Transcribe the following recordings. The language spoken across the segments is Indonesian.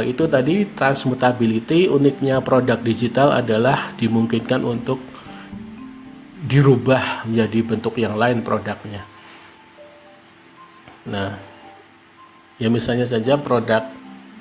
Itu tadi transmutability. Uniknya produk digital adalah dimungkinkan untuk dirubah menjadi bentuk yang lain produknya. Nah, ya misalnya saja produk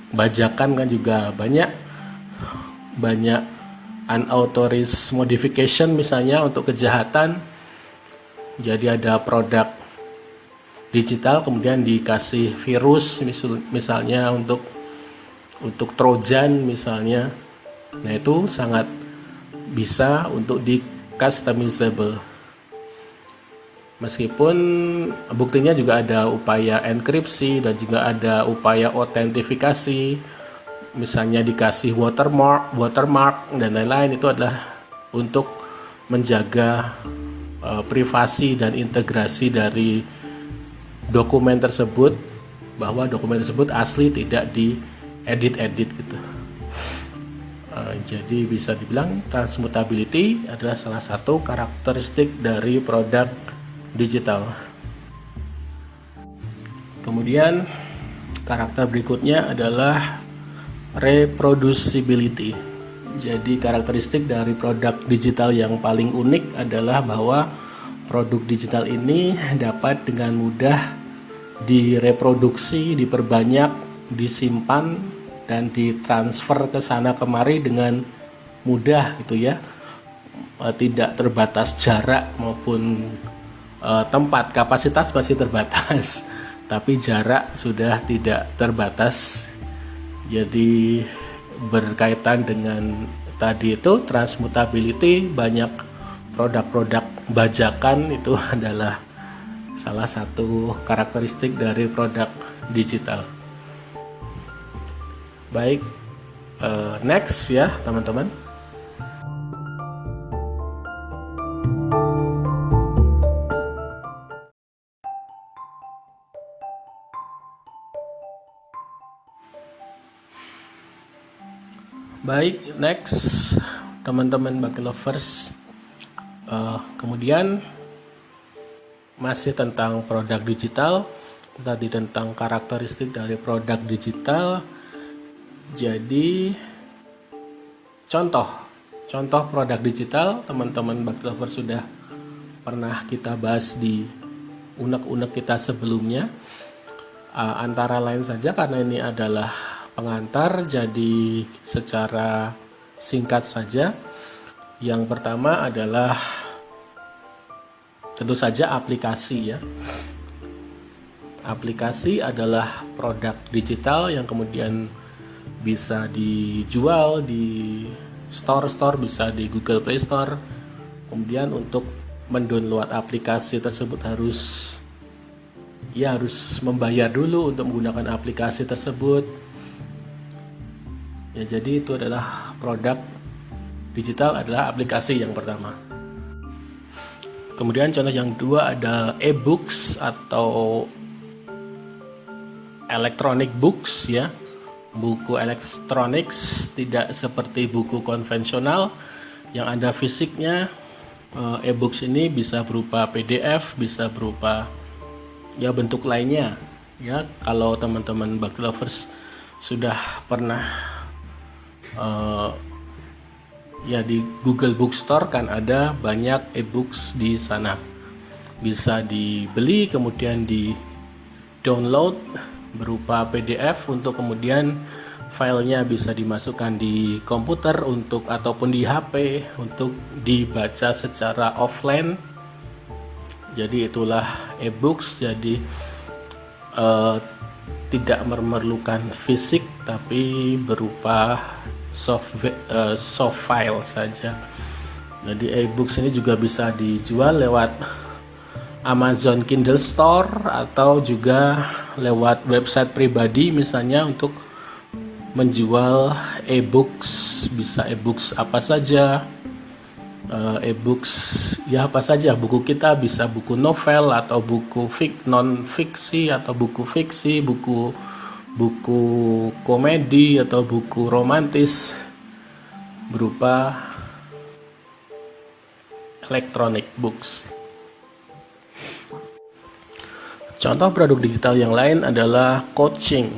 bajakan kan juga banyak unauthorized modification misalnya untuk kejahatan. Jadi ada produk digital kemudian dikasih virus misalnya untuk Trojan misalnya. Nah, itu sangat bisa untuk di customizable. Meskipun buktinya juga ada upaya enkripsi dan juga ada upaya autentifikasi, misalnya dikasih watermark dan lain-lain. Itu adalah untuk menjaga privasi dan integrasi dari dokumen tersebut, bahwa dokumen tersebut asli, tidak diedit-edit gitu. Jadi bisa dibilang transmutability adalah salah satu karakteristik dari produk digital. Kemudian karakter berikutnya adalah reproducibility. Jadi karakteristik dari produk digital yang paling unik adalah bahwa produk digital ini dapat dengan mudah direproduksi, diperbanyak, disimpan, dan ditransfer ke sana kemari dengan mudah gitu ya. Tidak terbatas jarak maupun tempat. Kapasitas masih terbatas tapi jarak sudah tidak terbatas. Jadi berkaitan dengan tadi itu transmutability, banyak produk-produk bajakan itu adalah salah satu karakteristik dari produk digital. Baik, next ya teman-teman. Baik, next teman-teman bug lovers. Kemudian masih tentang produk digital, tadi tentang karakteristik dari produk digital. Jadi contoh produk digital teman-teman bug lovers sudah pernah kita bahas di unek-unek kita sebelumnya. Antara lain saja, karena ini adalah pengantar, jadi secara singkat saja. Yang pertama adalah tentu saja aplikasi ya. Aplikasi adalah produk digital yang kemudian bisa dijual di store, bisa di Google Play Store. Kemudian untuk mendownload aplikasi tersebut harus membayar dulu untuk menggunakan aplikasi tersebut. Ya, jadi itu adalah produk digital, adalah aplikasi yang pertama. Kemudian contoh yang kedua ada e-books atau electronic books ya. Buku elektronik tidak seperti buku konvensional yang ada fisiknya. E-books ini bisa berupa PDF, bisa berupa ya bentuk lainnya. Ya, kalau teman-teman bug lovers sudah pernah ya di Google Bookstore kan ada banyak e-books di sana. Bisa dibeli kemudian di download berupa PDF untuk kemudian filenya bisa dimasukkan di komputer ataupun di HP untuk dibaca secara offline. Jadi itulah e-books. Jadi tidak memerlukan fisik tapi berupa soft file saja. Jadi e-books ini juga bisa dijual lewat Amazon Kindle Store atau juga lewat website pribadi misalnya untuk menjual e-books. Bisa e-books apa saja, e-books ya apa saja, buku kita bisa buku novel atau buku non fiksi atau buku fiksi, buku komedi atau buku romantis berupa electronic books. Contoh produk digital yang lain adalah coaching.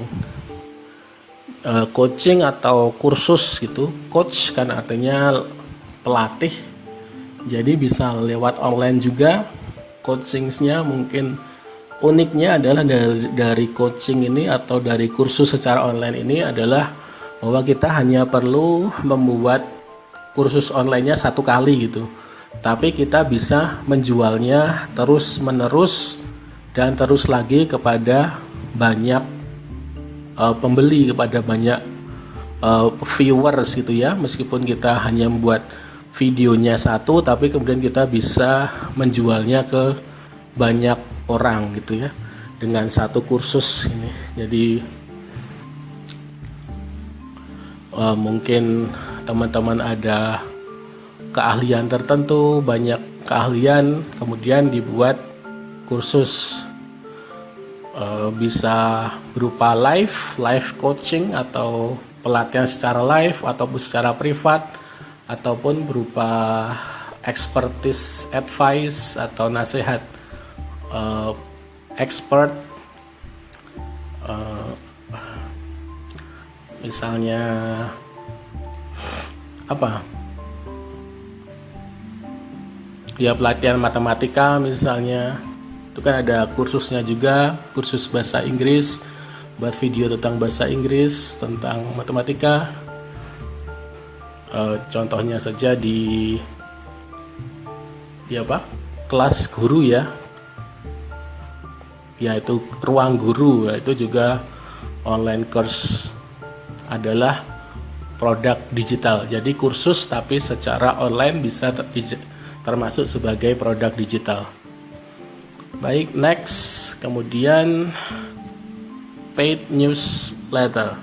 coaching atau kursus gitu. Coach kan artinya pelatih, jadi bisa lewat online juga. Coachingsnya mungkin uniknya adalah dari coaching ini atau dari kursus secara online ini adalah bahwa kita hanya perlu membuat kursus onlinenya satu kali gitu, tapi kita bisa menjualnya terus menerus dan terus lagi kepada banyak pembeli, kepada banyak viewers gitu ya. Meskipun kita hanya membuat videonya satu, tapi kemudian kita bisa menjualnya ke banyak orang gitu ya dengan satu kursus ini. Jadi mungkin teman-teman ada keahlian tertentu, banyak keahlian, kemudian dibuat kursus, bisa berupa live coaching atau pelatihan secara live ataupun secara privat, ataupun berupa expertise advice atau nasihat expert, misalnya apa ya, pelatihan matematika misalnya, itu kan ada kursusnya juga, kursus bahasa Inggris, buat video tentang bahasa Inggris, tentang matematika. Contohnya saja di apa, kelas guru ya, yaitu ruang guru, itu juga online course, adalah produk digital. Jadi kursus tapi secara online bisa termasuk sebagai produk digital. Baik, next, kemudian paid newsletter.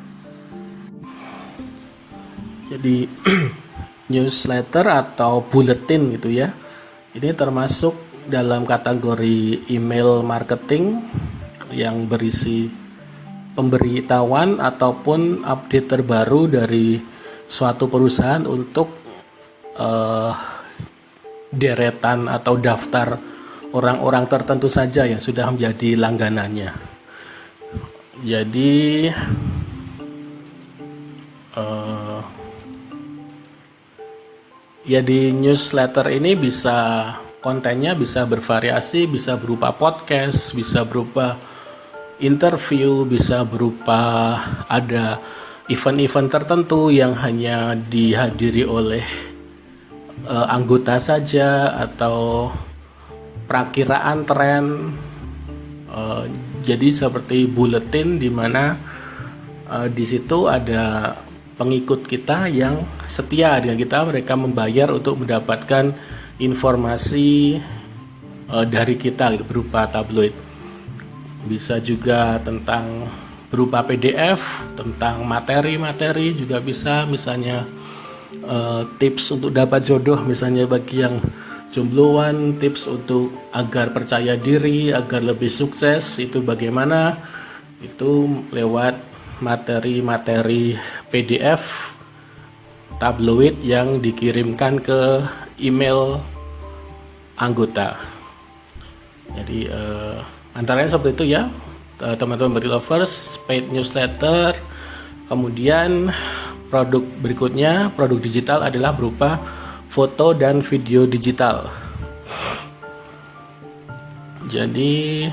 Jadi newsletter atau bulletin gitu ya, ini termasuk dalam kategori email marketing yang berisi pemberitahuan ataupun update terbaru dari suatu perusahaan untuk deretan atau daftar orang-orang tertentu saja yang sudah menjadi langganannya. Jadi ya, di newsletter ini bisa kontennya bisa bervariasi, bisa berupa podcast, bisa berupa interview, bisa berupa ada event-event tertentu yang hanya dihadiri oleh anggota saja, atau perakiraan tren. Jadi seperti buletin di mana di situ ada pengikut kita yang setia dengan kita, mereka membayar untuk mendapatkan informasi dari kita gitu, berupa tabloid. Bisa juga tentang berupa PDF, tentang materi-materi juga bisa, misalnya tips untuk dapat jodoh misalnya bagi yang jombloan, tips untuk agar percaya diri, agar lebih sukses, itu bagaimana, itu lewat materi-materi PDF tabloid yang dikirimkan ke email anggota. Jadi antaranya seperti itu ya, teman-teman Body Lovers, paid newsletter. Kemudian produk berikutnya, produk digital, adalah berupa foto dan video digital. Jadi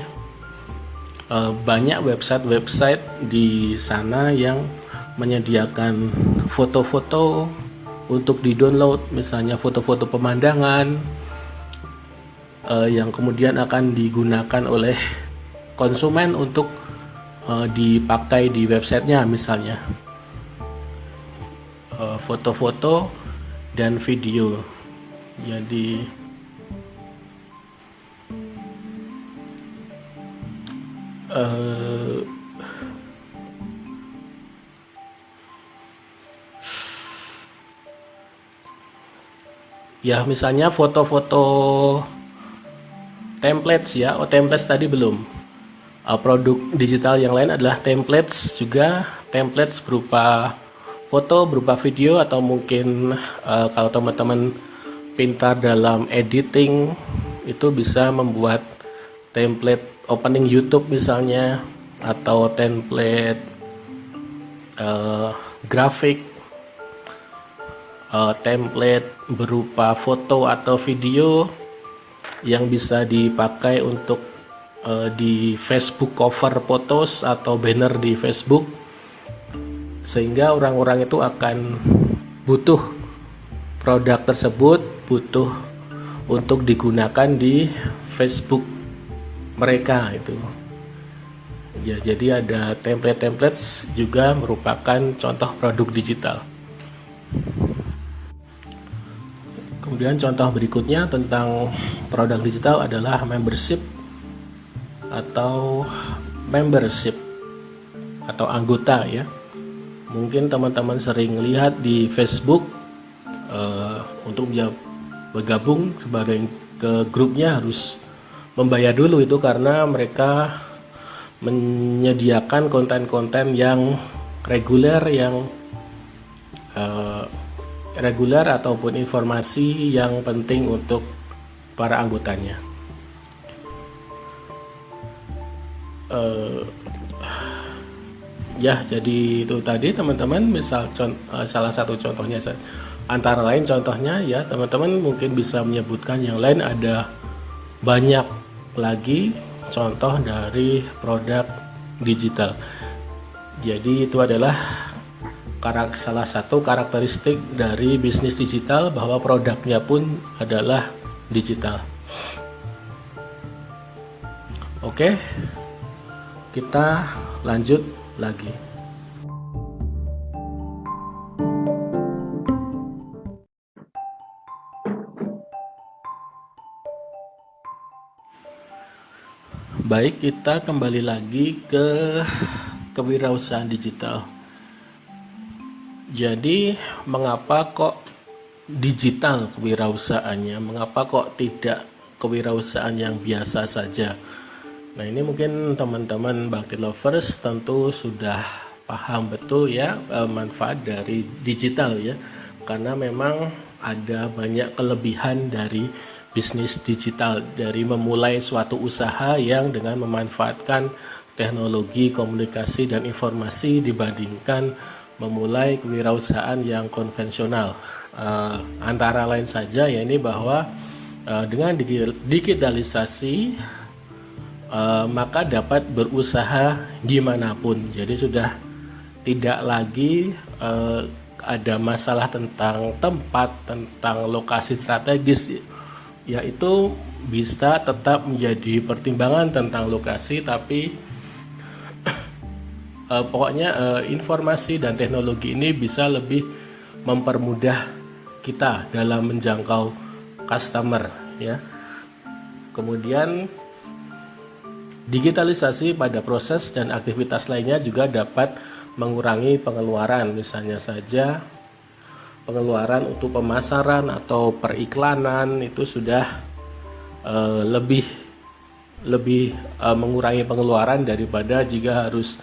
banyak website-website di sana yang menyediakan foto-foto untuk di-download, misalnya foto-foto pemandangan yang kemudian akan digunakan oleh konsumen untuk dipakai di websitenya, misalnya foto-foto dan video. Jadi ya, misalnya foto-foto templates ya. Templates tadi belum. Produk digital yang lain adalah templates juga. Templates berupa foto, berupa video, atau mungkin kalau teman-teman pintar dalam editing, itu bisa membuat template opening YouTube misalnya, atau template grafik, template berupa foto atau video yang bisa dipakai untuk di Facebook cover photos atau banner di Facebook, sehingga orang-orang itu akan butuh produk tersebut, butuh untuk digunakan di Facebook mereka itu. Ya, jadi ada template juga merupakan contoh produk digital. Kemudian contoh berikutnya tentang produk digital adalah membership atau anggota ya. Mungkin teman-teman sering lihat di Facebook untuk bergabung sebagai ke grupnya harus membayar dulu, itu karena mereka menyediakan konten-konten yang reguler ataupun informasi yang penting untuk para anggotanya. Ya, jadi itu tadi teman-teman, misal salah satu contohnya, antara lain contohnya ya, teman-teman mungkin bisa menyebutkan yang lain, ada banyak lagi contoh dari produk digital. Jadi itu adalah salah satu karakteristik dari bisnis digital, bahwa produknya pun adalah digital. Oke, kita lanjut lagi. Baik, kita kembali lagi ke kewirausahaan digital. Jadi, mengapa kok digital kewirausahaannya? Mengapa kok tidak kewirausahaan yang biasa saja? Nah, ini mungkin teman-teman Bakti Lovers tentu sudah paham betul ya manfaat dari digital ya. Karena memang ada banyak kelebihan dari bisnis digital, dari memulai suatu usaha yang dengan memanfaatkan teknologi komunikasi dan informasi dibandingkan memulai kewirausahaan yang konvensional. Antara lain saja ya, ini bahwa dengan digitalisasi maka dapat berusaha dimanapun. Jadi sudah tidak lagi ada masalah tentang tempat, tentang lokasi strategis, yaitu bisa tetap menjadi pertimbangan tentang lokasi, tapi pokoknya informasi dan teknologi ini bisa lebih mempermudah kita dalam menjangkau customer ya. Kemudian digitalisasi pada proses dan aktivitas lainnya juga dapat mengurangi pengeluaran, misalnya saja pengeluaran untuk pemasaran atau periklanan itu sudah lebih mengurangi pengeluaran daripada jika harus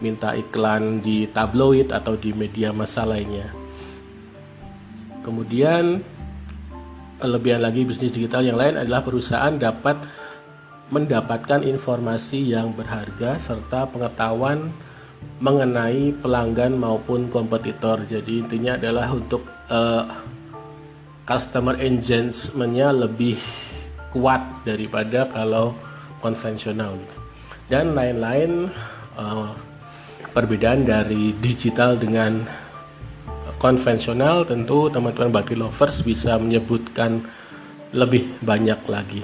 minta iklan di tabloid atau di media massa lainnya. Kemudian kelebihan lagi bisnis digital yang lain adalah perusahaan dapat mendapatkan informasi yang berharga serta pengetahuan mengenai pelanggan maupun kompetitor. Jadi intinya adalah untuk customer engagement-nya lebih kuat daripada kalau konvensional. Dan lain-lain perbedaan dari digital dengan konvensional tentu teman-teman Bakti Lovers bisa menyebutkan lebih banyak lagi.